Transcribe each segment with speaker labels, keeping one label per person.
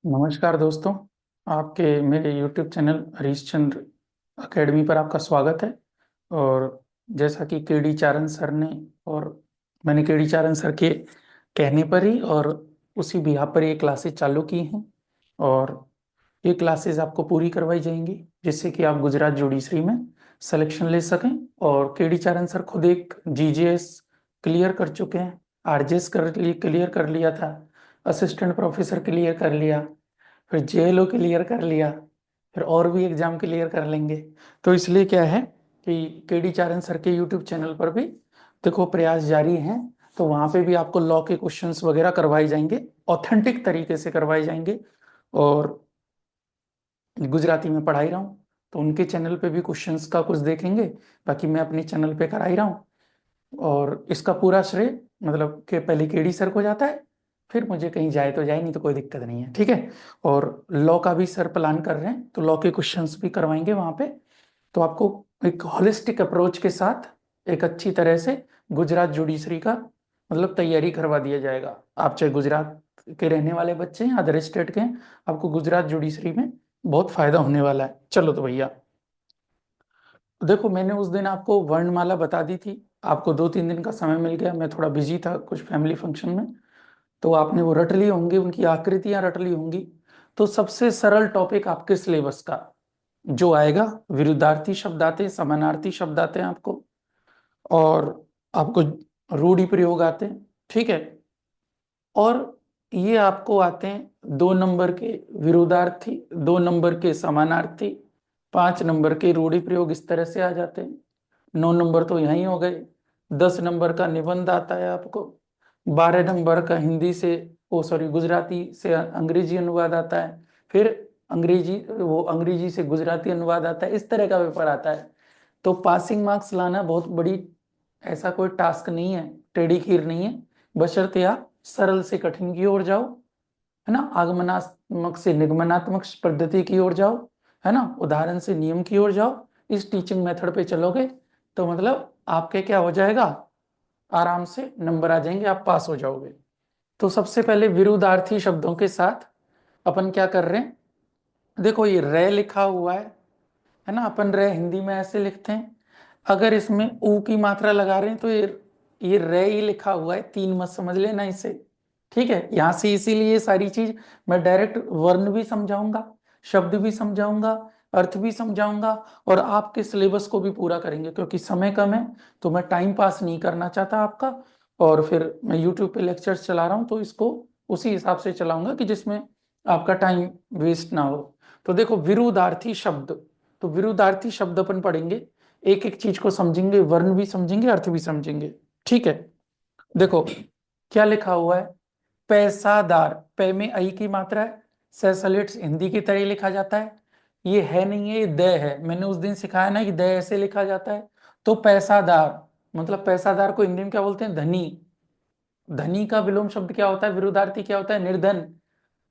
Speaker 1: नमस्कार दोस्तों। आपके मेरे YouTube चैनल हरीशचंद्र अकेडमी पर आपका स्वागत है। और जैसा कि केडी चारण सर ने और मैंने केडी चारण सर के कहने पर ही और उसी बिहाफ पर ये क्लासेस चालू की हैं। और ये क्लासेस आपको पूरी करवाई जाएंगी जिससे कि आप गुजरात जुडिशरी में सिलेक्शन ले सकें। और केडी चारण सर खुद एक जीजीएस क्लियर कर चुके हैं, आरजेएस क्लियर कर लिया था, असिस्टेंट प्रोफेसर क्लियर कर लिया, फिर जेएलओ क्लियर कर लिया, फिर और भी एग्जाम क्लियर कर लेंगे। तो इसलिए क्या है कि केडी चारण सर के यूट्यूब चैनल पर भी देखो प्रयास जारी हैं। तो वहां पे भी आपको लॉ के क्वेश्चंस वगैरह करवाए जाएंगे, ऑथेंटिक तरीके से करवाए जाएंगे। और गुजराती में पढ़ा ही रहा हूँ तो उनके चैनल पे भी क्वेश्चंस का कुछ देखेंगे, बाकी मैं अपने चैनल पे करा ही रहा हूँ। और इसका पूरा श्रेय मतलब कि पहले केडी सर को जाता है, फिर मुझे कहीं जाए तो जाए, नहीं तो कोई दिक्कत नहीं है, ठीक है। और लॉ का भी सर प्लान कर रहे हैं तो लॉ के क्वेश्चंस भी करवाएंगे वहां पे। तो आपको एक होलिस्टिक अप्रोच के साथ एक अच्छी तरह से गुजरात जुडिशरी का मतलब तैयारी करवा दिया जाएगा। आप चाहे गुजरात के रहने वाले बच्चे हैं, अदर स्टेट के हैं, आपको गुजरात जुडिशरी में बहुत फायदा होने वाला है। चलो तो भैया देखो, मैंने उस दिन आपको वर्णमाला बता दी थी, आपको 2-3 दिन का समय मिल गया, मैं थोड़ा बिजी था कुछ फैमिली फंक्शन में। तो आपने वो रट ली होंगी, उनकी आकृतियां रट ली होंगी। तो सबसे सरल टॉपिक आपके सिलेबस का जो आएगा, विरुद्धार्थी शब्द आते हैं, समानार्थी शब्द आते हैं आपको, और आपको रूढ़ि प्रयोग आते हैं, ठीक है। और ये आपको आते हैं 2 नंबर के विरोधार्थी, 2 नंबर के समानार्थी, 5 नंबर के रूढ़ि प्रयोग, इस तरह से आ जाते हैं। 9 नंबर तो यहीं हो गए। 10 नंबर का निबंध आता है आपको। 12 नंबर का हिंदी से ओ सॉरी गुजराती से अंग्रेजी अनुवाद आता है। फिर अंग्रेजी से गुजराती अनुवाद आता है। इस तरह का पेपर आता है। तो पासिंग मार्क्स लाना बहुत बड़ी ऐसा कोई टास्क नहीं है, टेढ़ी खीर नहीं है, बशर्ते आप सरल से कठिन की ओर जाओ, है ना, आगमनात्मक से निगमनात्मक पद्धति की ओर जाओ, है ना, उदाहरण से नियम की ओर जाओ। इस टीचिंग मेथड पे चलोगे तो मतलब आपके क्या हो जाएगा, आराम से नंबर आ जाएंगे, आप पास हो जाओगे। तो सबसे पहले विरुद्धार्थी शब्दों के साथ अपन क्या कर रहे हैं, देखो ये रे लिखा हुआ है ना, अपन रे हिंदी में ऐसे लिखते हैं। अगर इसमें ऊ की मात्रा लगा रहे हैं तो ये रे ही लिखा हुआ है, तीन मत समझ लेना इसे, ठीक है। यहां से इसीलिए ये सारी चीज मैं डायरेक्ट वर्ण भी समझाऊंगा, शब्द भी समझाऊंगा, अर्थ भी समझाऊंगा, और आपके सिलेबस को भी पूरा करेंगे क्योंकि समय कम है। तो मैं टाइम पास नहीं करना चाहता आपका, और फिर मैं यूट्यूब पे लेक्चर्स चला रहा हूँ तो इसको उसी हिसाब से चलाऊंगा कि जिसमें आपका टाइम वेस्ट ना हो। तो देखो विरुद्धार्थी शब्द, तो विरुद्धार्थी शब्द अपन पढ़ेंगे, एक एक चीज को समझेंगे, वर्ण भी समझेंगे, अर्थ भी समझेंगे, ठीक है। देखो क्या लिखा हुआ है, पैसादार, पे में आई की मात्रा है, सैसलिट्स हिंदी की तरह ही लिखा जाता है। ये है नहीं है, ये द है, मैंने उस दिन सिखाया ना कि द ऐसे लिखा जाता है। तो पैसादार मतलब पैसादार को हिंदी में क्या बोलते हैं, धनी। धनी का विलोम शब्द क्या होता है, विरुद्धार्थी क्या होता है, निर्धन।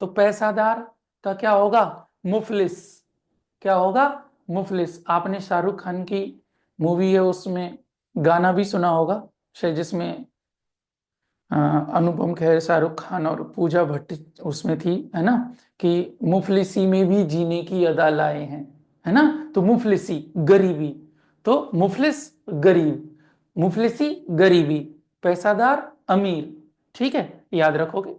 Speaker 1: तो पैसादार का क्या होगा, मुफलिस। क्या होगा, मुफलिस। आपने शाहरुख खान की मूवी है उसमें गाना भी सुना होगा शायद, जिसमें अनुपम खेर, शाहरुख खान और पूजा भट्ट उसमें थी, है ना, कि मुफलिसी में भी जीने की अदा लाए हैं, है ना। तो मुफलिसी गरीबी, तो मुफलिस गरीब, मुफलिसी गरीबी, पैसादार अमीर, ठीक है, याद रखोगे।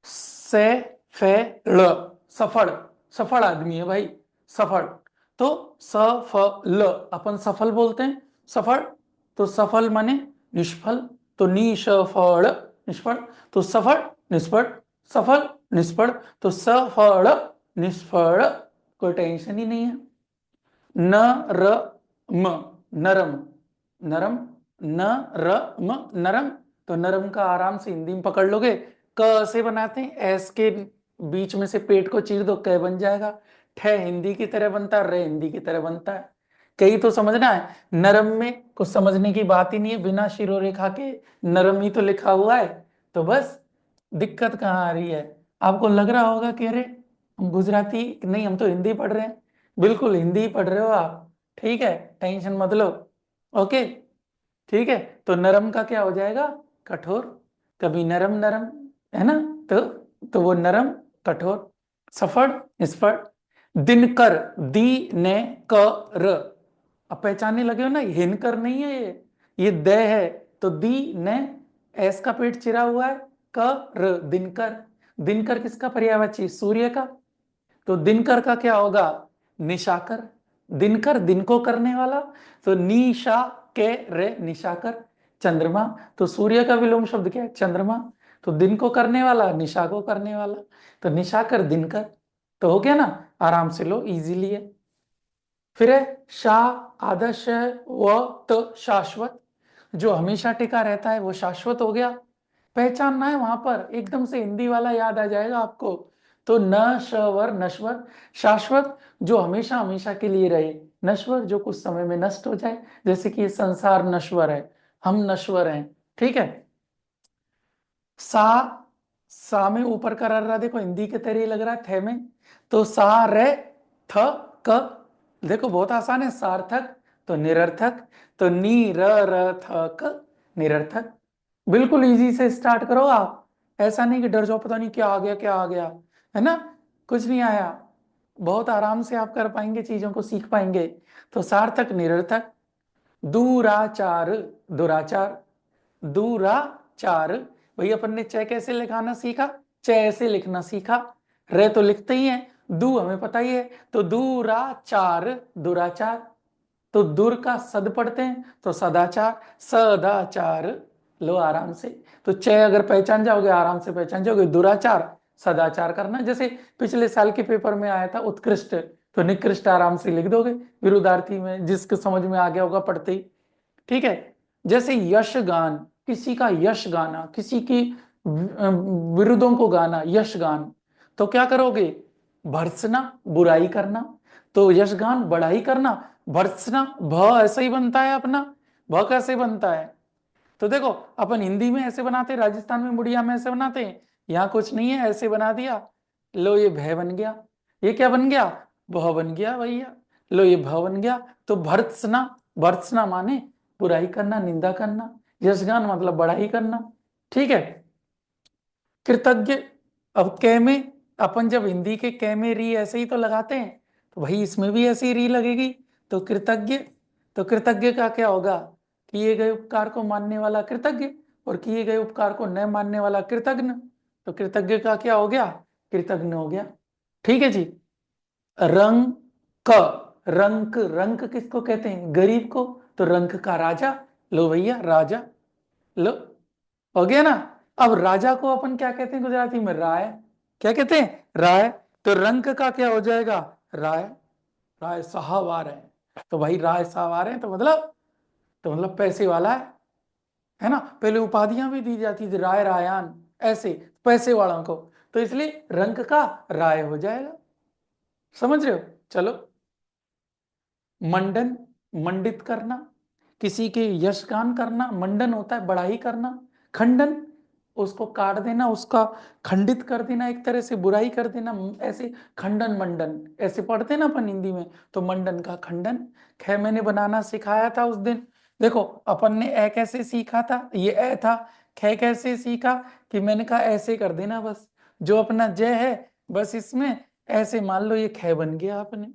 Speaker 1: से फे ल सफल, सफल आदमी है भाई, सफल। तो सफल अपन सफल बोलते हैं, सफल। तो सफल माने निष्फल, तो निष्फल, निष्फल। तो सफल निष्फल, सफल निष्फल, तो सफल निष्फल, कोई टेंशन ही नहीं है। नरम, नरम, नरम, नरम, नरम। तो नरम का आराम से हिंदी में पकड़ लोगे, क से बनाते हैं, एस के बीच में से पेट को चीर दो, क बन जाएगा। ठे हिंदी की तरह बनता है, रे हिंदी की तरह बनता है। कई तो समझना है, नरम में कुछ समझने की बात ही नहीं है, बिना शिरोरेखा के नरम ही तो लिखा हुआ है। तो बस दिक्कत कहाँ आ रही है, आपको लग रहा होगा कि अरे हम गुजराती नहीं, हम तो हिंदी पढ़ रहे हैं। बिल्कुल हिंदी ही पढ़ रहे हो आप, ठीक है, टेंशन मत लो। ओके, ठीक है। तो नरम का क्या हो जाएगा, कठोर। कभी नरम नरम, है ना। तो वो नरम कठोर, सफड़, स्फड़, दिनकर, दी ने क र। अब पहचानने लगे हो ना, हिनकर नहीं है ये द है। तो दी ने, एस का पेट चिरा हुआ है, क र, दिनकर। दिनकर किसका पर्यायवाची? सूर्य का। तो दिनकर का क्या होगा? निशाकर। दिनकर दिन को करने वाला, तो निशा के रे, निशाकर। चंद्रमा, तो सूर्य का विलोम शब्द क्या है? चंद्रमा। तो दिन को करने वाला, निशा को करने वाला, तो निशाकर, दिनकर। तो हो गया ना, आराम से लो, इजीली है। फिर है शा, आदर्श है, व त शाश्वत, जो हमेशा टिका रहता है वो शाश्वत हो गया। पहचानना है वहां पर, एकदम से हिंदी वाला याद आ जाएगा आपको। तो नश्वर, नश्वर, शाश्वत जो हमेशा हमेशा के लिए रहे, नश्वर जो कुछ समय में नष्ट हो जाए, जैसे कि ये संसार नश्वर है, हम नश्वर हैं, ठीक है। सा में ऊपर का रहा, देखो हिंदी के तरह लग रहा है थे में, तो सा रे थ क, देखो बहुत आसान है, सार्थक, तो निरर्थक, तो नी र र थ क, निरर्थक। बिल्कुल इजी से स्टार्ट करो आप, ऐसा नहीं कि डर जाओ पता नहीं क्या आ गया क्या आ गया, है ना, कुछ नहीं आया, बहुत आराम से आप कर पाएंगे, चीजों को सीख पाएंगे। तो सार्थक, निरर्थक, दूराचार, दुराचार, दूराचार, भाई अपन ने च कैसे लिखाना सीखा? च ऐसे लिखना सीखा, रे तो लिखते ही है, दू हमें पता ही है, तो दूराचार, दुराचार। तो दूर का सद पढ़ते हैं तो सदाचार, सदाचार। लो आराम से, तो च अगर पहचान जाओगे, आराम से पहचान जाओगे, दुराचार, सदाचार करना। जैसे पिछले साल के पेपर में आया था उत्कृष्ट, तो निकृष्ट आराम से लिख दोगे, विरुद्धार्थी में, जिसके समझ में आ गया होगा पढ़ते ही, ठीक है। जैसे यश गान, किसी का यश गाना, किसी की विरुद्धों को गाना, यश गान, तो क्या करोगे? भर्त्सना, बुराई करना, तो यश गान बढ़ाई करना, भर्त्सना, भ ऐसे ही बनता है अपना, भ कैसे बनता है? तो देखो अपन हिंदी में ऐसे बनाते हैं, राजस्थान में मुड़िया में ऐसे बनाते हैं, यहाँ कुछ नहीं है, ऐसे बना दिया, लो ये भय बन गया, ये क्या बन गया? भ बन गया भैया, लो ये भ बन गया। तो भर्त्सना, भर्त्सना माने बुराई करना, निंदा करना, यशगान मतलब बढ़ाई करना, ठीक है। कृतज्ञ, अब कै में अपन जब हिंदी के कै में री ऐसे ही तो लगाते हैं, तो भाई इसमें भी ऐसी री लगेगी, तो कृतज्ञ। तो कृतज्ञ का क्या होगा? किए गए उपकार को मानने वाला कृतज्ञ, और किए गए उपकार को न मानने वाला कृतज्ञ। तो कृतज्ञ का क्या हो गया? कृतज्ञ हो गया, ठीक है जी। रंग क, रंक, रंक किसको कहते हैं? गरीब को, तो रंक का राजा, लो भैया राजा, लो हो गया ना। अब राजा को अपन क्या कहते हैं गुजराती में? राय, क्या कहते हैं? राय। तो रंक का क्या हो जाएगा? राय, राय साहब आ रहे हैं, तो भाई राय साहब आ रहे हैं, तो मतलब पैसे वाला है ना। पहले उपाधियां भी दी जाती थी, राय, रायान, ऐसे पैसे वालों को, तो इसलिए रंक का राय हो जाएगा, समझ रहे हो? चलो, मंडन, मंडित करना, किसी के यशगान करना, मंडन होता है बढ़ाई करना। खंडन, उसको काट देना, उसका खंडित कर देना, एक तरह से बुराई कर देना, ऐसे खंडन मंडन ऐसे पढ़ते ना अपन हिंदी में, तो मंडन का खंडन। ख मैंने बनाना सिखाया था उस दिन, देखो अपन ने ए कैसे सीखा था, ये ए था, ख कैसे सीखा कि मैंने कहा ऐसे कर देना बस, जो अपना जय है बस इसमें ऐसे मान लो, ये ख बन गया आपने,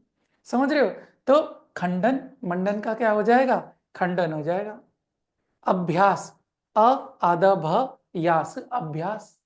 Speaker 1: समझ रहे हो? तो खंडन, मंडन का क्या हो जाएगा? खंडन हो जाएगा। अभ्यास, अ आधा भ यास, अभ्यास।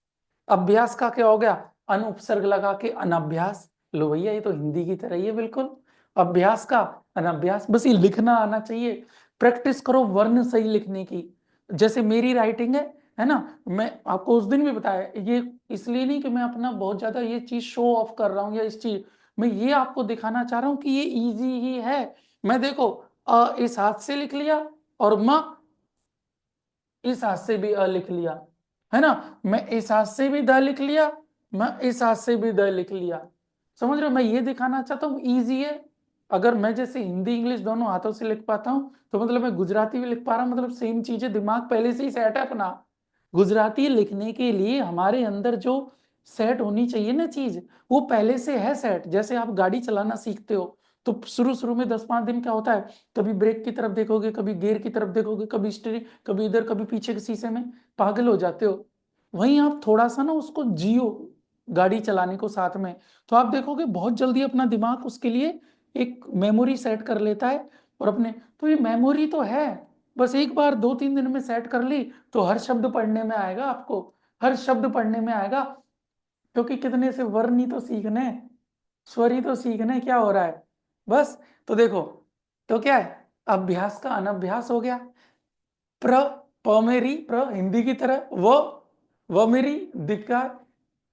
Speaker 1: अभ्यास का क्या हो गया? अनुपसर्ग लगा के अनभ्यास, लो भैया ये तो हिंदी की तरह ही है बिल्कुल, अभ्यास का अनभ्यास, बस ये लिखना आना चाहिए, प्रैक्टिस करो वर्ण सही लिखने की। जैसे मेरी राइटिंग है ना, मैं आपको उस दिन भी बताया, ये इसलिए नहीं कि मैं अपना बहुत ज्यादा ये चीज शो ऑफ कर रहा हूँ या इस चीज, मैं ये आपको दिखाना चाह रहा हूँ कि ये इजी ही है। मैं देखो इस हाथ से लिख लिया, और म इस हाथ से भी अ लिख लिया, है ना, मैं इस हाथ से भी द लिख लिया, मैं इस हाथ से भी द लिख लिया, समझ रहे हो? मैं ये दिखाना चाहता हूँ इजी है। अगर मैं जैसे हिंदी इंग्लिश दोनों हाथों से लिख पाता हूँ, तो मतलब मैं गुजराती भी लिख पा रहा हूँ, मतलब सेम चीजें, दिमाग पहले से ही सेट है अपना। गुजराती लिखने के लिए हमारे अंदर जो सेट होनी चाहिए ना चीज, वो पहले से है सेट। जैसे आप गाड़ी चलाना सीखते हो, तो शुरू शुरू में 10-5 दिन क्या होता है, कभी ब्रेक की तरफ देखोगे, कभी गियर की तरफ देखोगे, कभी स्टीयरिंग, कभी इधर कभी पीछे के शीशे में, पागल हो जाते हो। वहीं आप थोड़ा सा ना उसको जियो, गाड़ी चलाने को साथ में, तो आप देखोगे बहुत जल्दी अपना दिमाग उसके लिए एक मेमोरी सेट कर लेता है। और अपने, तो ये मेमोरी तो है, बस एक बार 2-3 दिन में सेट कर ली तो हर शब्द पढ़ने में आएगा आपको, हर शब्द पढ़ने में आएगा। क्योंकि कितने से वर्ण ही तो सीखने, स्वर ही तो सीखने, क्या हो रहा है बस। तो देखो, तो क्या है, अभ्यास का अनभ्यास हो गया। प्र, प में री, प्र हिंदी की तरह, वो मेरी दिक्का,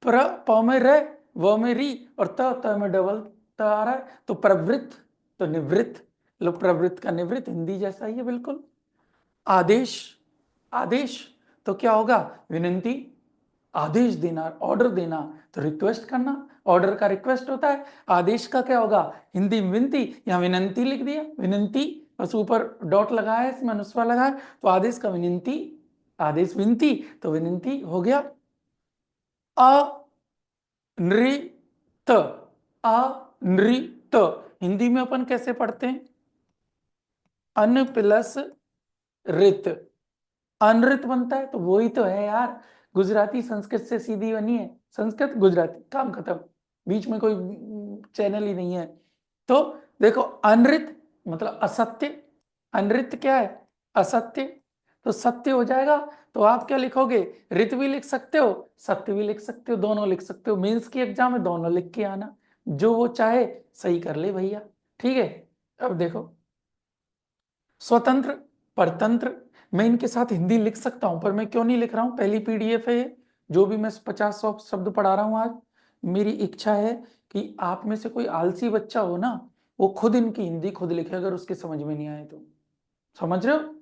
Speaker 1: प्र प में रे, वो में री, और त में डबल त आ रहा है, तो प्रवृत्त तो निवृत्त, लो प्रवृत्त का निवृत्त हिंदी जैसा ही है बिल्कुल। आदेश, आदेश तो क्या होगा, विनंती, आदेश देना, ऑर्डर देना, तो रिक्वेस्ट करना, ऑर्डर का रिक्वेस्ट होता है। आदेश का क्या होगा, हिंदी में विनती, या विनंती लिख दिया, विनंती, बस ऊपर डॉट लगाया है, इसमें अनुस्वार लगाया, तो आदेश का विनंती, आदेश विनती, तो विनंती हो गया। अनृत, अनृत हिंदी में अपन कैसे पढ़ते हैं, अन प्लस रित, अनृत बनता है, तो वही तो है यार, गुजराती संस्कृत से सीधी बनी है, संस्कृत गुजराती, काम खत्म, बीच में कोई चैनल ही नहीं है। तो देखो अनृत मतलब असत्य, अनृत क्या है, असत्य, तो सत्य हो जाएगा। तो आप क्या लिखोगे, ऋत भी लिख सकते हो, सत्य भी लिख सकते हो, दोनों लिख सकते हो, मेंस की एग्जाम में दोनों लिख के आना, जो वो चाहे सही कर ले भैया। ठीक है, अब देखो, स्वतंत्र, परतंत्र, मैं इनके साथ हिंदी लिख सकता हूं, पर मैं क्यों नहीं लिख रहा हूं, पहली पीडीएफ है ये, जो भी मैं 50-100 शब्द पढ़ा रहा हूं आज, मेरी इच्छा है कि आप में से कोई आलसी बच्चा हो ना, वो खुद इनकी हिंदी खुद लिखे, अगर उसके समझ में नहीं आए तो। समझ रहे हो,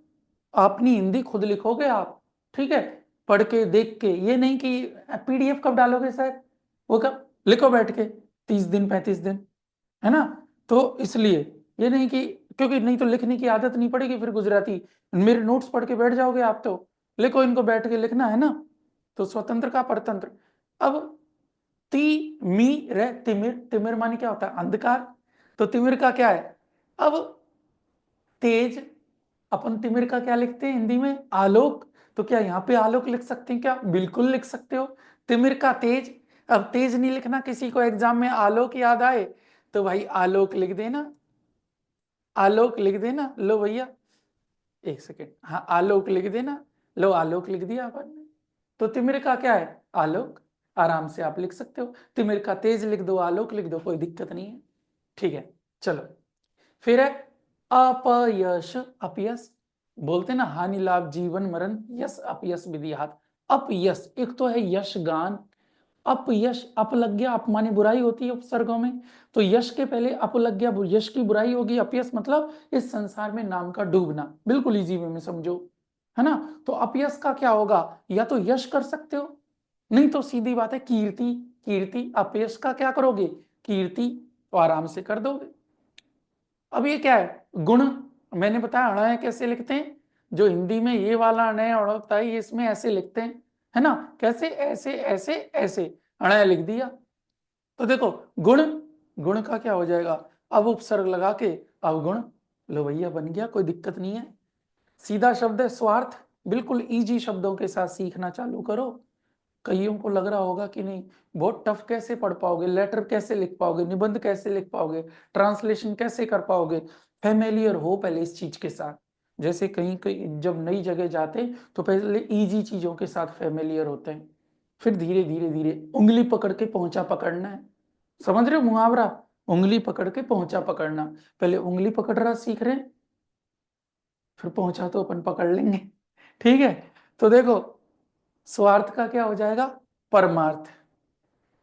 Speaker 1: अपनी हिंदी खुद लिखोगे आप, ठीक है, पढ़ के देख के, ये नहीं कि पीडीएफ कब डालोगे सर, वो कब लिखो बैठ के, 30 दिन 35 दिन, है ना। तो इसलिए ये नहीं कि, क्योंकि नहीं तो लिखने की आदत नहीं पड़ेगी फिर गुजराती, मेरे नोट्स पढ़ के बैठ जाओगे आप, तो लिखो, इनको बैठ के लिखना है ना। तो स्वतंत्र का परतंत्र। अब ती मी रे तिमिर, तिमिर मानी क्या होता है, अंधकार, तो तिमिर का क्या है, अब तेज, अपन तिमिर का क्या लिखते हैं हिंदी में, आलोक, तो क्या यहाँ पे आलोक लिख सकते हैं क्या, बिल्कुल लिख सकते हो। तिमिर का तेज, अब तेज नहीं लिखना, किसी को एग्जाम में आलोक याद आए तो भाई आलोक लिख देना, आलोक लिख देना, लो भैया, एक सेकेंड, हाँ आलोक लिख देना, लो आलोक लिख दिया अपन ने। तो तिमिर का क्या है, आलोक, आराम से आप लिख सकते हो, तिमिर का तेज लिख दो, आलोक लिख दो, कोई दिक्कत नहीं है। ठीक है, चलो, फिर है अपयश, अपयश बोलते ना, हानि लाभ जीवन मरण, यश अपयश विधि हाथ, अपयश, एक तो है यश गान, अपयश, अप लग गया, अप माने बुराई होती है उपसर्गों में, तो यश के पहले अप लग गया, यश की बुराई होगी, अपयश मतलब इस संसार में नाम का डूबना, बिल्कुल इजी वे में समझो, है ना। तो अपयश का क्या होगा, या तो यश कर सकते हो, नहीं तो सीधी बात है कीर्ति, कीर्ति, अपयश का क्या करोगे, कीर्ति, तो आराम से कर दोगे। अब ये क्या है, गुण, मैंने बताया अणय कैसे लिखते हैं, जो हिंदी में ये वाला अणय होता है, ये इसमें ऐसे लिखते हैं, है ना, कैसे, ऐसे ऐसे ऐसे, अणय लिख दिया। तो देखो गुण, गुण का क्या हो जाएगा, अब उपसर्ग लगा के अवगुण, लो भैया बन गया, कोई दिक्कत नहीं है। सीधा शब्द है स्वार्थ, बिल्कुल इजी शब्दों के साथ सीखना चालू करो। कईयों को लग रहा होगा कि नहीं बहुत टफ, कैसे पढ़ पाओगे, लेटर कैसे लिख पाओगे, निबंध कैसे लिख पाओगे, ट्रांसलेशन कैसे कर पाओगे, फेमिलियर हो पहले इस चीज के साथ। जैसे कहीं कहीं जब नई जगह जाते तो पहले इजी चीजों के साथ फेमिलियर होते हैं, फिर धीरे धीरे धीरे उंगली पकड़ के पहुंचा पकड़ना है। समझ रहे हो मुहावरा, उंगली पकड़ के पहुंचा पकड़ना, पहले उंगली पकड़ रहा सीख रहे हैं, फिर पहुंचा तो अपन पकड़ लेंगे। ठीक है, तो देखो स्वार्थ का क्या हो जाएगा, परमार्थ।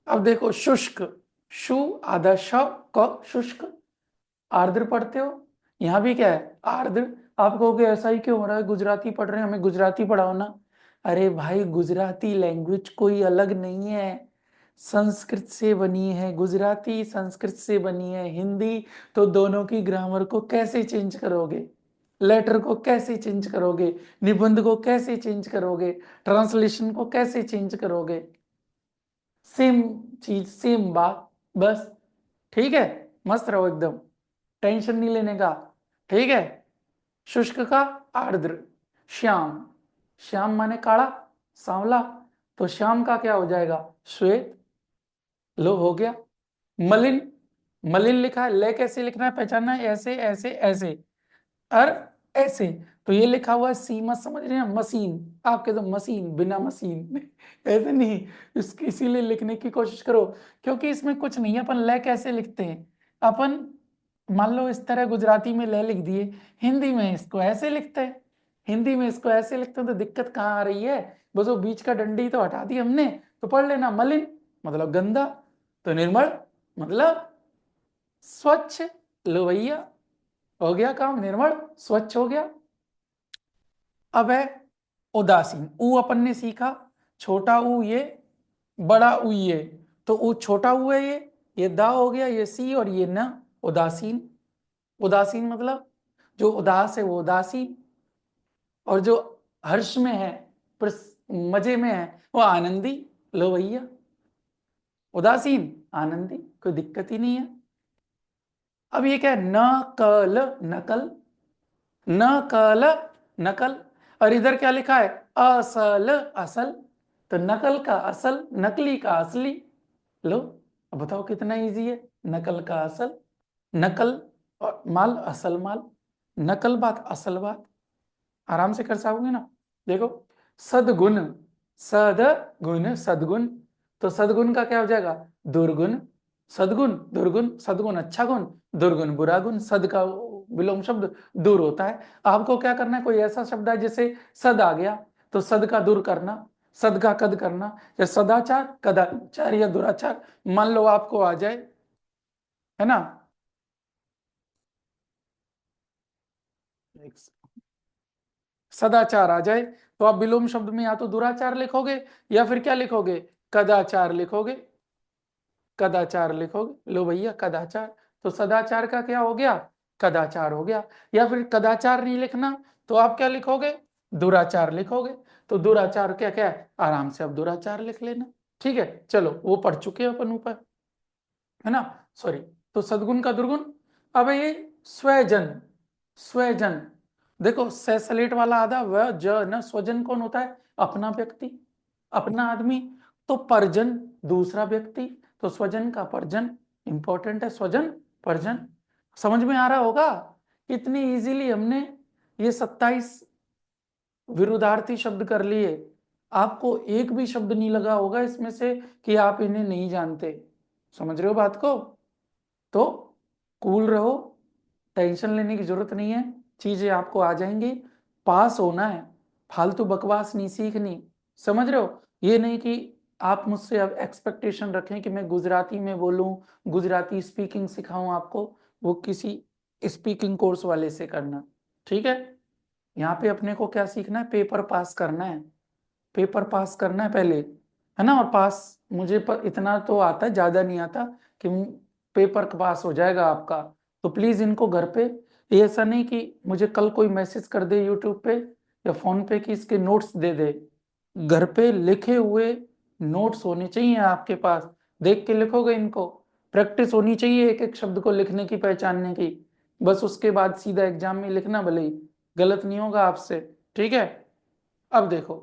Speaker 1: अब देखो शुष्क, शु आधा श क, शुष्क, आर्द्र पढ़ते हो, यहाँ भी क्या है आर्द्र। आप कहोगे ऐसा ही क्यों हो रहा है, गुजराती पढ़ रहे हैं, हमें गुजराती पढ़ाओ ना। अरे भाई गुजराती लैंग्वेज कोई अलग नहीं है, संस्कृत से बनी है, गुजराती संस्कृत से बनी है, हिंदी, तो दोनों की ग्रामर को कैसे चेंज करोगे, लेटर को कैसे चेंज करोगे, निबंध को कैसे चेंज करोगे, ट्रांसलेशन को कैसे चेंज करोगे, सेम चीज सेम बात, बस। ठीक है, मस्त रहो एकदम, टेंशन नहीं लेने का। ठीक है, शुष्क का आर्द्र, श्याम, श्याम माने काला, सांवला, तो श्याम का क्या हो जाएगा, श्वेत, लो हो गया। मलिन, मलिन लिखा है, ले कैसे लिखना है, पहचानना है, ऐसे ऐसे ऐसे और ऐसे। तो ये लिखा हुआ है सी, मत समझ रहे हैं, मशीन, आपके तो मशीन बिना मशीन ऐसे नहीं, इसकी इसीलिए लिखने की कोशिश करो, क्योंकि इसमें कुछ नहीं है। अपन ले कैसे लिखते हैं, अपन मान लो इस तरह गुजराती में ले लिख दिए, हिंदी में इसको ऐसे लिखते हैं, हिंदी में इसको ऐसे लिखते हैं, तो दिक्कत कहाँ आ रही है, बस वो बीच का डंडी तो हटा दी हमने। तो पढ़ लेना, मलिन मतलब गंदा, तो निर्मल मतलब स्वच्छ। लो भैया, हो गया काम, निर्मल स्वच्छ हो गया। अब है उदासीन, ऊ अपन ने सीखा, छोटा ऊ ये, बड़ा ऊ ये, तो ऊ छोटा ऊ है ये दा हो गया, ये सी और ये न, उदासीन। उदासीन मतलब जो उदास है वो उदासीन, और जो हर्ष में है, मजे में है, वो आनंदी। लो भैया, उदासीन आनंदी, कोई दिक्कत ही नहीं है। अब ये क्या है, नकल, नकल, नकल नकल, और इधर क्या लिखा है, असल असल, तो नकल का असल, नकली का असली। लो, अब बताओ कितना इजी है, नकल का असल, नकल और माल असल माल, नकल बात असल बात, आराम से कर पाओगे ना। देखो, सदगुण, सदगुण सदगुण, तो सदगुण का क्या हो जाएगा, दुर्गुण। सदगुण दुर्गुण, सदगुण अच्छा गुण, दुर्गुण बुरा गुण, सद का विलोम शब्द दूर होता है। आपको क्या करना है, कोई ऐसा शब्द है जैसे सद आ गया, तो सद का दूर करना, सद का कद करना, या सदाचार कदाचार या दुराचार, मान लो आपको आ जाए, है ना, सदाचार आ जाए, तो आप विलोम शब्द में या तो दुराचार लिखोगे या फिर क्या लिखोगे, कदाचार लिखोगे, कदाचार लिखोगे। लो भैया कदाचार, तो सदाचार का क्या हो गया, कदाचार हो गया। या फिर कदाचार नहीं लिखना, तो आप क्या लिखोगे, दुराचार लिखोगे। तो दुराचार क्या क्या है, आराम से आप दुराचार लिख लेना। ठीक है, चलो वो पढ़ चुके हैं अपन ऊपर, है ना, सॉरी। तो सदगुण का दुर्गुण। अब ये स्वजन, स्वजन, देखो सैसलेट वाला आधा व ज न, स्वजन कौन होता है, अपना व्यक्ति, अपना आदमी। तो परजन दूसरा व्यक्ति, तो स्वजन का परजन, इंपॉर्टेंट है, स्वजन परजन। समझ में आ रहा होगा, इतनी इजीली हमने ये 27 विरुद्धार्थी शब्द कर लिए, आपको एक भी शब्द नहीं लगा होगा इसमें से कि आप इन्हें नहीं जानते। समझ रहे हो बात को, तो कूल रहो, टेंशन लेने की जरूरत नहीं है, चीजें आपको आ जाएंगी, पास होना है, फालतू बकवास नहीं सीखनी। समझ रहे हो, ये नहीं कि आप मुझसे अब एक्सपेक्टेशन रखें कि मैं गुजराती में बोलूं, गुजराती स्पीकिंग सिखाऊं आपको, वो किसी स्पीकिंग कोर्स वाले से करना। ठीक है, यहाँ पे अपने को क्या सीखना है, पेपर पास करना है, पेपर पास करना है पहले, है ना। और पास मुझे पर इतना तो आता है, ज्यादा नहीं आता कि पेपर पास हो जाएगा आपका। तो प्लीज इनको घर पे, ये ऐसा नहीं कि मुझे कल कोई मैसेज कर दे यूट्यूब पे या फोन पे कि इसके नोट्स दे दे, घर पे लिखे हुए नोट्स होने चाहिए आपके पास, देख के लिखोगे इनको, प्रैक्टिस होनी चाहिए एक एक शब्द को लिखने की, पहचानने की, बस उसके बाद सीधा एग्जाम में लिखना, भले ही गलत नहीं होगा आपसे। ठीक है, अब देखो,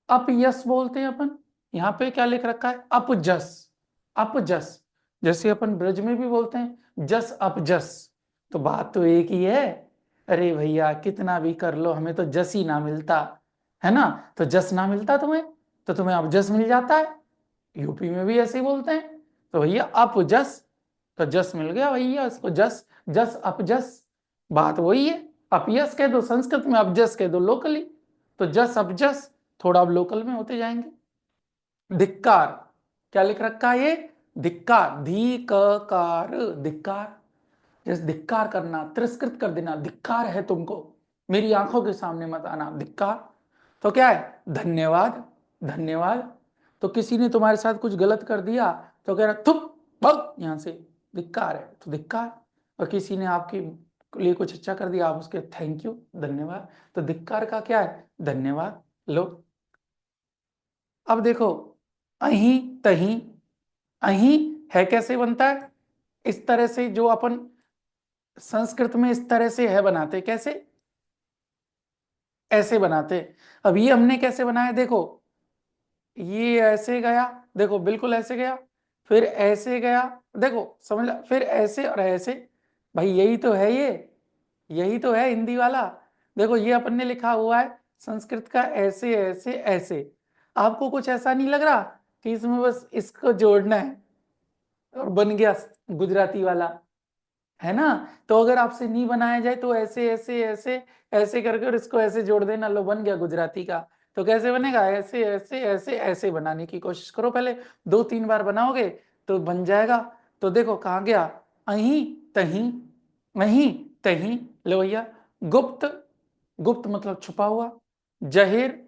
Speaker 1: अपयस बोलते हैं अपन, यहाँ पे क्या लिख रखा है, अपजस, अपजस, जैसे अपन ब्रज में भी बोलते हैं जस अपजस, तो बात तो एक ही है। अरे भैया कितना भी कर लो, हमें तो जस ही ना मिलता, है ना, तो जस ना मिलता तुम्हें, तो तुम्हें अपजस मिल जाता है। यूपी में भी ऐसे ही बोलते हैं, तो भैया अपजस, तो जस मिल गया भैया इसको, जस, जस अपजस, बात वही है। अपयस कह दो संस्कृत में, अपजस कह दो लोकली, तो जस अपजस, थोड़ा अब लोकल में होते जाएंगे। धिक्कार, क्या लिख रखा है ये, धिक्कार, धी क कार, धिक्कार, जैसे धिक्कार करना, तिरस्कृत कर देना, धिक्कार है तुमको, मेरी आंखों के सामने मत आना, धिक्कार। तो क्या है, धन्यवाद, धन्यवाद, तो किसी ने तुम्हारे साथ कुछ गलत कर दिया तो कह रहा थुप भग यहां से, धिक्कार है, तो धिक्कार। और किसी ने आपके लिए कुछ अच्छा कर दिया, आप उसके थैंक यू, धन्यवाद, तो धिक्कार का क्या है, धन्यवाद। लो, अब देखो, अही तही, अही है कैसे बनता है, इस तरह से, जो अपन संस्कृत में इस तरह से है बनाते, कैसे, ऐसे बनाते। अब ये हमने कैसे बनाया, देखो ये ऐसे गया, देखो बिल्कुल ऐसे गया, फिर ऐसे गया, देखो समझ ला, फिर ऐसे और ऐसे, भाई यही तो है ये, यही तो है हिंदी वाला। देखो ये अपन ने लिखा हुआ है संस्कृत का ऐसे ऐसे ऐसे, आपको कुछ ऐसा नहीं लग रहा कि इसमें बस इसको जोड़ना है और बन गया गुजराती वाला, है ना? तो अगर आपसे नहीं बनाया जाए तो ऐसे ऐसे ऐसे ऐसे करके और इसको ऐसे जोड़ देना, लो बन गया गुजराती का। तो कैसे बनेगा? ऐसे ऐसे ऐसे ऐसे बनाने की कोशिश करो, पहले 2-3 बार बनाओगे तो बन जाएगा। तो देखो कहाँ गया, अहीं तहीं, अहीं तहीं, लो भैया। गुप्त, गुप्त मतलब छुपा हुआ। जाहिर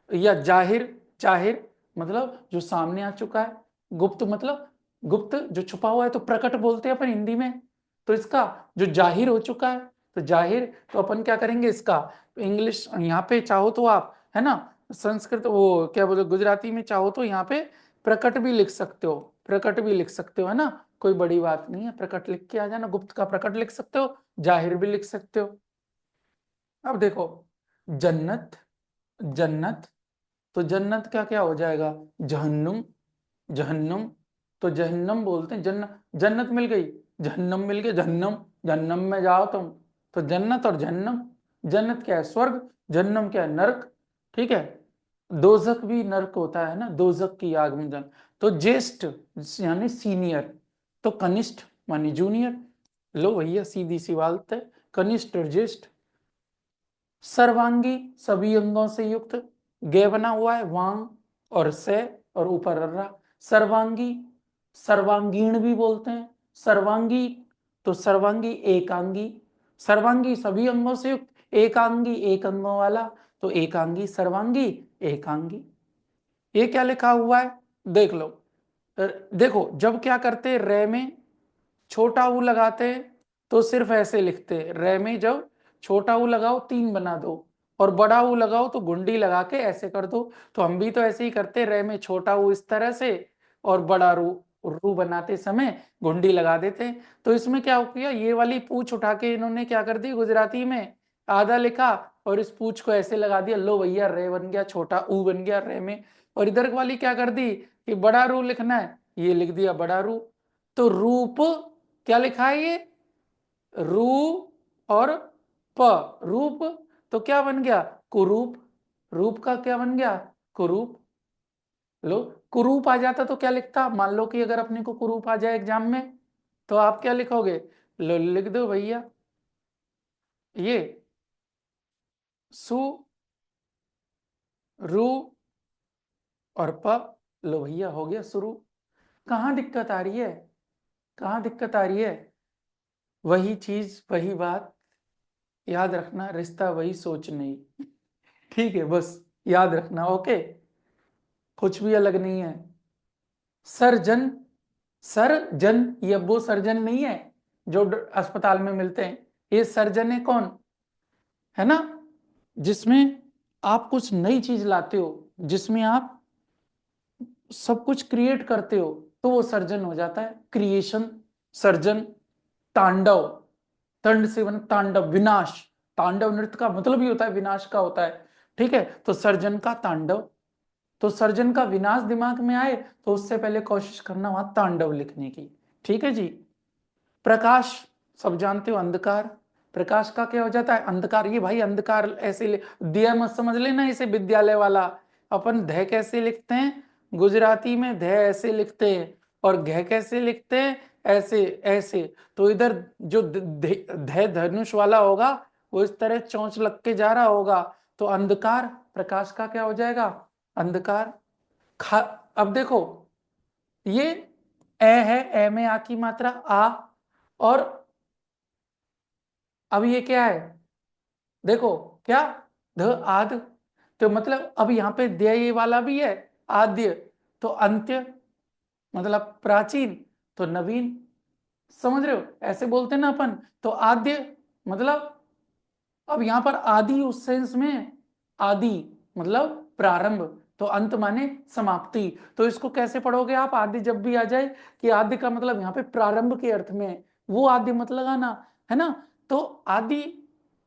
Speaker 1: या जाहिर, जाहिर मतलब जो सामने आ चुका है। गुप्त मतलब गुप्त जो छुपा हुआ है, तो प्रकट बोलते हैं अपन हिंदी में। तो इसका जो जाहिर हो चुका है, तो जाहिर, तो अपन क्या करेंगे इसका इंग्लिश यहाँ पे चाहो तो आप, है ना, संस्कृत वो क्या बोले गुजराती में चाहो तो यहाँ पे प्रकट भी लिख सकते हो, प्रकट भी लिख सकते हो, है ना, कोई बड़ी बात नहीं है, प्रकट लिख के आ जाना। गुप्त का प्रकट लिख सकते हो, जाहिर भी लिख सकते हो। अब देखो जन्नत, जन्नत, तो जन्नत का क्या हो जाएगा? जहन्नुम, जहन्नुम, तो जहन्नम बोलते हैं जन्नत मिल गई, जहन्नम मिल गया, जहन्नम, जहन्नम में जाओ तुम। तो जन्नत और जहन्नम, जन्नत क्या है? स्वर्ग, जहन्नम क्या है? नरक, ठीक है। दोजक भी नरक होता है ना, दोजक की आग में जल। तो ज्येष्ठ यानी सीनियर, तो कनिष्ठ मानी जूनियर। लो भैया सीधी सी बात है, कनिष्ठ और ज्येष्ठ। सर्वांगी सभी अंगों से युक्त, गे बना हुआ है वांग और से और ऊपर अर्रा। सर्वांगी, सर्वांगीण भी बोलते हैं, सर्वांगी, तो सर्वांगी एकांगी, सर्वांगी सभी अंगों से युक्त, एकांगी एक अंगों वाला, तो एकांगी सर्वांगी एकांगी। ये क्या लिखा हुआ है देख लो। देखो जब क्या करते रे में छोटा ऊ लगाते तो सिर्फ ऐसे लिखते, रे में जब छोटा ऊ लगाओ 3 बना दो और बड़ा ऊ लगाओ तो गुंडी लगा के ऐसे कर दो। तो हम भी तो ऐसे ही करते, रे में छोटा ऊ इस तरह से और बड़ा रू, रू बनाते समय गुंडी लगा देते। तो इसमें क्या हो गया, ये वाली पूछ उठा के इन्होंने क्या कर दी गुजराती में, आधा लिखा और इस पूछ को ऐसे लगा दिया, लो भैया रे बन गया, छोटा ऊ बन गया रे में। और इधर वाली क्या कर दी कि बड़ा रू लिखना है, ये लिख दिया बड़ा रू। तो रूप क्या लिखा है ये, रू और प, रूप, तो क्या बन गया कुरूप, रूप का क्या बन गया कुरूप। लो कुरूप आ जाता तो क्या लिखता, मान लो कि अगर अपने को कुरूप आ जाए एग्जाम में तो आप क्या लिखोगे, लो लिख दो भैया ये सु, रू और प, लो भैया हो गया शुरू। कहाँ दिक्कत आ रही है, कहाँ दिक्कत आ रही है? वही चीज वही बात, याद रखना, रिश्ता वही सोच नहीं, ठीक है, बस याद रखना, ओके, कुछ भी अलग नहीं है। सर्जन, सर्जन ये वो सर्जन नहीं है जो अस्पताल में मिलते हैं, ये सर्जन है कौन, है ना, जिसमें आप कुछ नई चीज लाते हो, जिसमें आप सब कुछ क्रिएट करते हो, तो वो सर्जन हो जाता है, क्रिएशन, सर्जन। तांडव, तंड से बन तांडव, विनाश, तांडव नृत्य का मतलब ही होता है विनाश का होता है, ठीक है। तो सर्जन का तांडव, तो सर्जन का विनाश दिमाग में आए तो उससे पहले कोशिश करना वहां तांडव लिखने की, ठीक है जी। प्रकाश, सब जानते हो अंधकार, प्रकाश का क्या हो जाता है अंधकार, ये भाई अंधकार ऐसे दिया मत समझ लेना इसे विद्यालय वाला। अपन ध कैसे लिखते हैं गुजराती में, ध ऐसे लिखते हैं और घ कैसे लिखते हैं ऐसे ऐसे। तो इधर जो ध धनुष वाला होगा वो इस तरह चोंच लग के जा रहा होगा, तो अंधकार, प्रकाश का क्या हो जाएगा अंधकार। खा, अब देखो ये ए है, ए में आ की मात्रा आ, और अब ये क्या है देखो क्या, ध आद, तो मतलब अब यहाँ पे देय वाला भी है आद्य, तो अंत्य मतलब प्राचीन, तो नवीन, समझ रहे हो ऐसे बोलते हैं ना अपन। तो आद्य मतलब अब यहाँ पर आदि उस सेंस में, आदि मतलब प्रारंभ, तो अंत माने समाप्ति। तो इसको कैसे पढ़ोगे आप, आदि जब भी आ जाए कि आदि का मतलब यहाँ पे प्रारंभ के अर्थ में है, वो आदि मत लगाना, है ना। तो आदि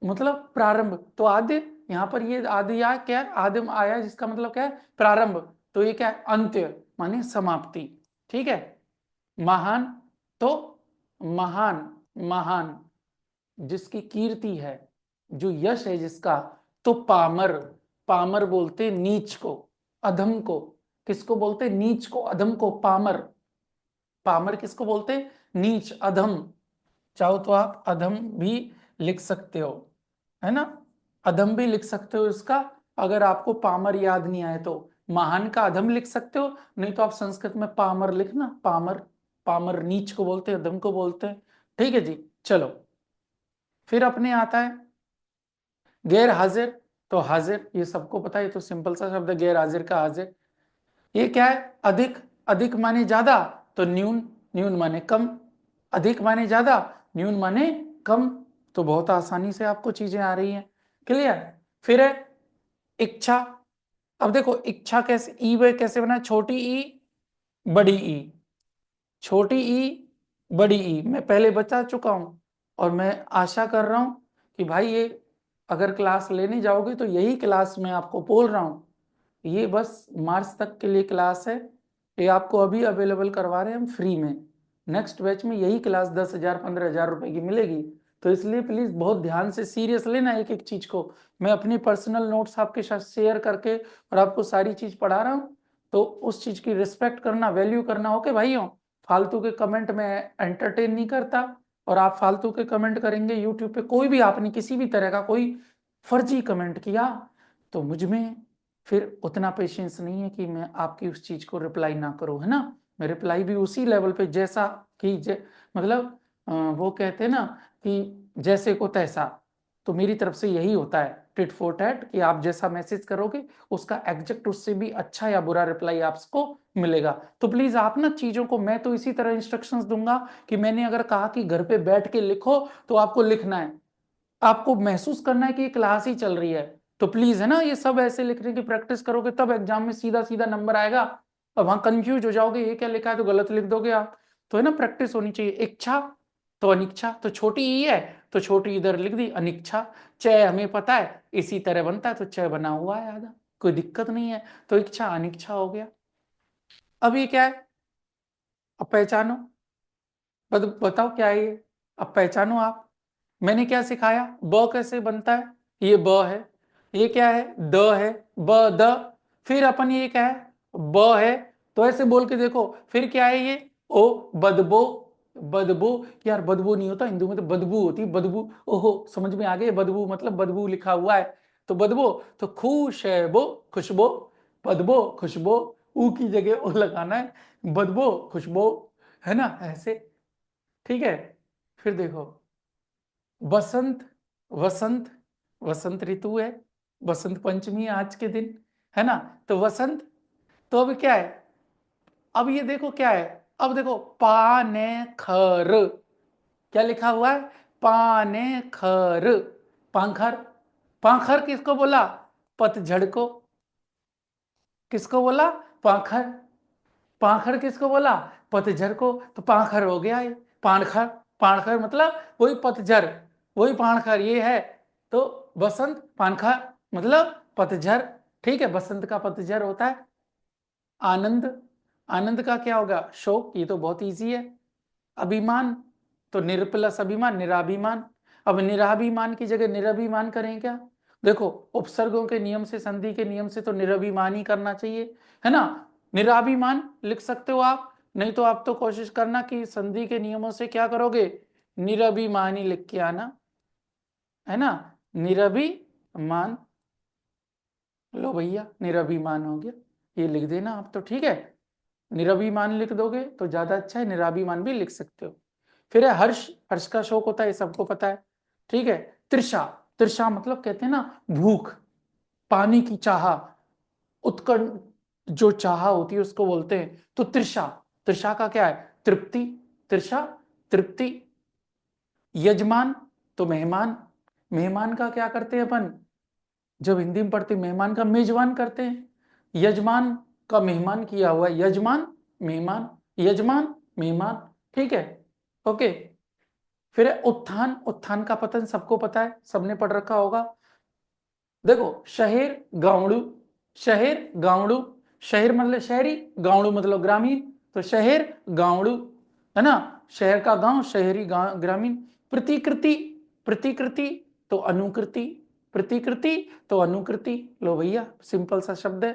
Speaker 1: मतलब प्रारंभ, तो आदि यहाँ पर ये आदि आ क्या है, आदिम आया जिसका मतलब क्या है प्रारंभ, तो ये क्या है अंत्य माने समाप्ति, ठीक है। महान तो महान, महान जिसकी कीर्ति है, जो यश है जिसका, तो पामर, पामर बोलते नीच को, अधम को। किसको बोलते? नीच को, अधम को पामर। पामर किसको बोलते? नीच, अधम। चाहो तो आप अधम भी लिख सकते हो, है ना, अधम भी लिख सकते हो इसका। अगर आपको पामर याद नहीं आए तो महान का अधम लिख सकते हो, नहीं तो आप संस्कृत में पामर लिखना, पामर। पामर नीच को बोलते हैं, अधम को बोलते हैं। ठीक है जी, चलो फिर अपने आता है गैर हाजिर। तो हाजिर ये सबको पता है, ये तो सिंपल सा शब्द है, गैर हाजिर का हाजिर। ये क्या है? अधिक, अधिक माने ज्यादा, तो न्यून, न्यून माने कम। अधिक माने ज्यादा, न्यून माने कम। तो बहुत आसानी से आपको चीजें आ रही हैं, क्लियर। फिर है इच्छा। अब देखो इच्छा कैसे, ई वे कैसे बना? छोटी ई बड़ी ई, छोटी ई बड़ी ई, मैं पहले बता चुका हूं। और मैं आशा कर रहा हूं कि भाई ये अगर क्लास लेने जाओगे तो यही क्लास मैं आपको बोल रहा हूं, ये बस मार्च तक के लिए क्लास है। ये आपको अभी अवेलेबल करवा रहे हैं हम फ्री में। नेक्स्ट बैच में यही क्लास 10,000 15,000 रुपए की मिलेगी। तो इसलिए प्लीज बहुत ध्यान से सीरियस लेना एक एक चीज को। मैं अपनी पर्सनल नोट्स आपके साथ शेयर करके और आपको सारी चीज पढ़ा रहा हूँ, तो उस चीज की रिस्पेक्ट करना, वैल्यू करना। ओके भाइयों, फालतू के कमेंट में एंटरटेन नहीं करता। और आप फालतू के कमेंट करेंगे यूट्यूब पे, कोई भी आपने किसी भी तरह का कोई फर्जी कमेंट किया, तो मुझ में फिर उतना पेशेंस नहीं है कि मैं आपकी उस चीज को रिप्लाई ना करूं, है ना। मैं रिप्लाई भी उसी लेवल पे जैसा कि मतलब वो कहते हैं ना कि जैसे को तैसा। तो मेरी तरफ से यही होता है, टिट फॉर टैट, कि आप जैसा मैसेज करोगे उसका एग्जैक्ट उससे भी अच्छा या बुरा रिप्लाई आपको मिलेगा। तो प्लीज आप ना चीजों को, मैं तो इसी तरह इंस्ट्रक्शंस दूंगा कि मैंने अगर कहा कि घर पे बैठ के लिखो, तो आपको लिखना है, आपको महसूस करना है कि ये क्लास ही चल रही है। तो प्लीज, है ना, ये सब ऐसे लिखने की प्रैक्टिस करोगे तब एग्जाम में सीधा सीधा नंबर आएगा। अब वहां कंफ्यूज हो जाओगे, ये क्या लिखा है, तो गलत लिख दोगे आप। तो है ना, प्रैक्टिस होनी चाहिए। इच्छा तो अनिच्छा, तो छोटी ई है तो छोटी इधर लिख दी, अनिच्छा। चय हमें पता है इसी तरह बनता है, तो चय बना हुआ है आधा, कोई दिक्कत नहीं है। तो इच्छा अनिच्छा हो गया। अब ये क्या है? अब पहचानो, बताओ क्या है ये। अब पहचानो आप। मैंने क्या सिखाया? ब कैसे बनता है, ये ब है। ये क्या है? द है, ब द। फिर अपन ये क्या है? ब है। तो ऐसे बोल के देखो। फिर क्या है ये? ओ, बदबो। बदबू, यार बदबू नहीं होता हिंदू में, तो बदबू होती है, बदबू। ओहो, समझ में आ गया, बदबू मतलब बदबू लिखा हुआ है। तो बदबो, तो खुश है वो, खुशबो। बदबो खुशबो, ऊ की जगह ओ लगाना है, बदबो खुशबो, है ना, ऐसे। ठीक है। फिर देखो बसंत, वसंत, वसंत ऋतु है, बसंत पंचमी है आज के दिन, है ना। तो वसंत, तो अब क्या है? अब ये देखो क्या है? अब देखो पाने खर, क्या लिखा हुआ है? पाने खर, पाखर। पाखर किसको बोला? पतझड़ को। किसको बोला? पाखर। पाखर किसको बोला? पतझड़ को। तो पाखर हो गया ये, पानखर। पानखर मतलब वही पतझड़, वही पानखर ये है। तो बसंत पानखर मतलब पतझड़। ठीक है, बसंत का पतझड़ होता है। आनंद, आनंद का क्या होगा? शोक, ये तो बहुत इजी है। अभिमान, तो निर प्लस अभिमान, निराभिमान। अब निराभिमान की जगह निरभिमान करें क्या? देखो उपसर्गों के नियम से, संधि के नियम से तो निरभिमान ही करना चाहिए, है ना। निराभिमान लिख सकते हो आप, नहीं तो आप तो कोशिश करना कि संधि के नियमों से क्या करोगे, निरभिमान ही लिख के आना, है ना। निरभिमान, लो भैया निरभिमान हो गया, ये लिख देना आप तो, ठीक है। निरभिमान लिख दोगे तो ज्यादा अच्छा है, निराभिमान भी लिख सकते हो। फिर है हर्ष, हर्ष का शोक होता है, ये सबको पता है। ठीक है। तृषा, तृषा मतलब कहते हैं ना भूख, पानी की चाह, उत्कंठ, जो चाह होती है उसको बोलते हैं। तो तृषा, तृषा का क्या है? तृप्ति, तृषा तृप्ति। यजमान, तो मेहमान, मेहमान का क्या करते हैं अपन, जब हिंदी में पढ़ते मेहमान का मेजबान करते हैं। यजमान का मेहमान किया हुआ है, यजमान मेहमान, यजमान मेहमान। ठीक है, ओके। फिर है उत्थान, उत्थान का पतन सबको पता है, सबने पढ़ रखा होगा। देखो शहर गांवड़ू, शहर गांवड़ू, शहर मतलब शहरी, गांवड़ू मतलब ग्रामीण। तो शहर गांवड़ू, है ना। शहर का गांव, शहरी गांव, ग्रामीण। प्रतिकृति, प्रतिकृति तो अनुकृति, प्रतिकृति तो अनुकृति। लो भैया सिंपल सा शब्द है।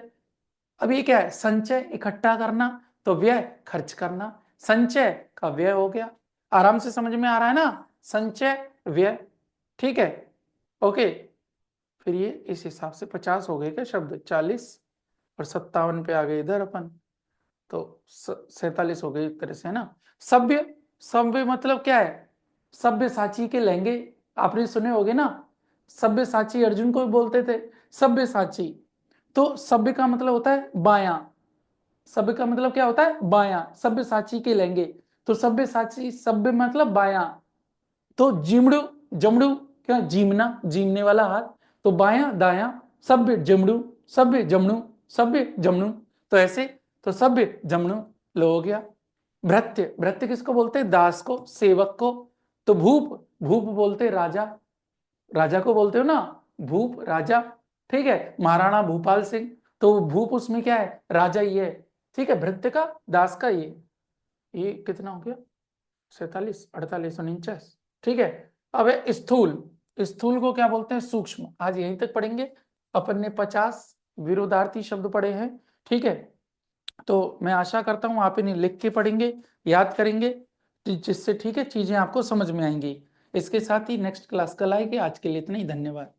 Speaker 1: अब ये क्या है, संचय इकट्ठा करना, तो व्यय खर्च करना, संचय का व्यय हो गया। आराम से समझ में आ रहा है ना, संचय व्यय, ठीक है, ओके। फिर ये इस हिसाब से 50 हो गए क्या शब्द, 40 और 57 पे आ गए इधर अपन, तो 47 हो गए एक तरह से, है ना। सभ्य, सभ्य मतलब क्या है, सभ्य साची के लहंगे, आपने सुने होंगे ना, सभ्य साची अर्जुन को भी बोलते थे, सभ्य साची। तो सभ्य का मतलब होता है बायां, सभ्य का मतलब क्या होता है, बायां, सभ्य साची के लहंगे। तो सभ्य साची, सभ्य मतलब बायां। तो जिमड़ू, जमड़ू क्या, जीमना, जीमने वाला हाथ, तो बायां दायां, सभ्य जमड़ू, सभ्य जमणू, सभ्य जमणू। तो ऐसे, तो सभ्य जमणू लो हो गया। भृत्य, भृत्य किसको बोलते हैं, दास को, सेवक को। तो भूप, भूप बोलते राजा, राजा को बोलते हो ना, भूप राजा, ठीक है, महाराणा भूपाल सिंह। तो भूप उसमें क्या है, राजा ही है, ठीक है, भृत्य का, दास का, ये कितना हो गया, 47, 48, 49, ठीक है। अब है स्थूल, स्थूल को क्या बोलते हैं, सूक्ष्म। आज यहीं तक पढ़ेंगे, अपन ने 50 विरोधार्थी शब्द पढ़े हैं, ठीक है। तो मैं आशा करता हूं आप इन्हें लिख के पढ़ेंगे, याद करेंगे, जिससे ठीक है चीजें आपको समझ में आएंगी। इसके साथ ही नेक्स्ट क्लास कल आएगी। आज के लिए इतना ही, धन्यवाद।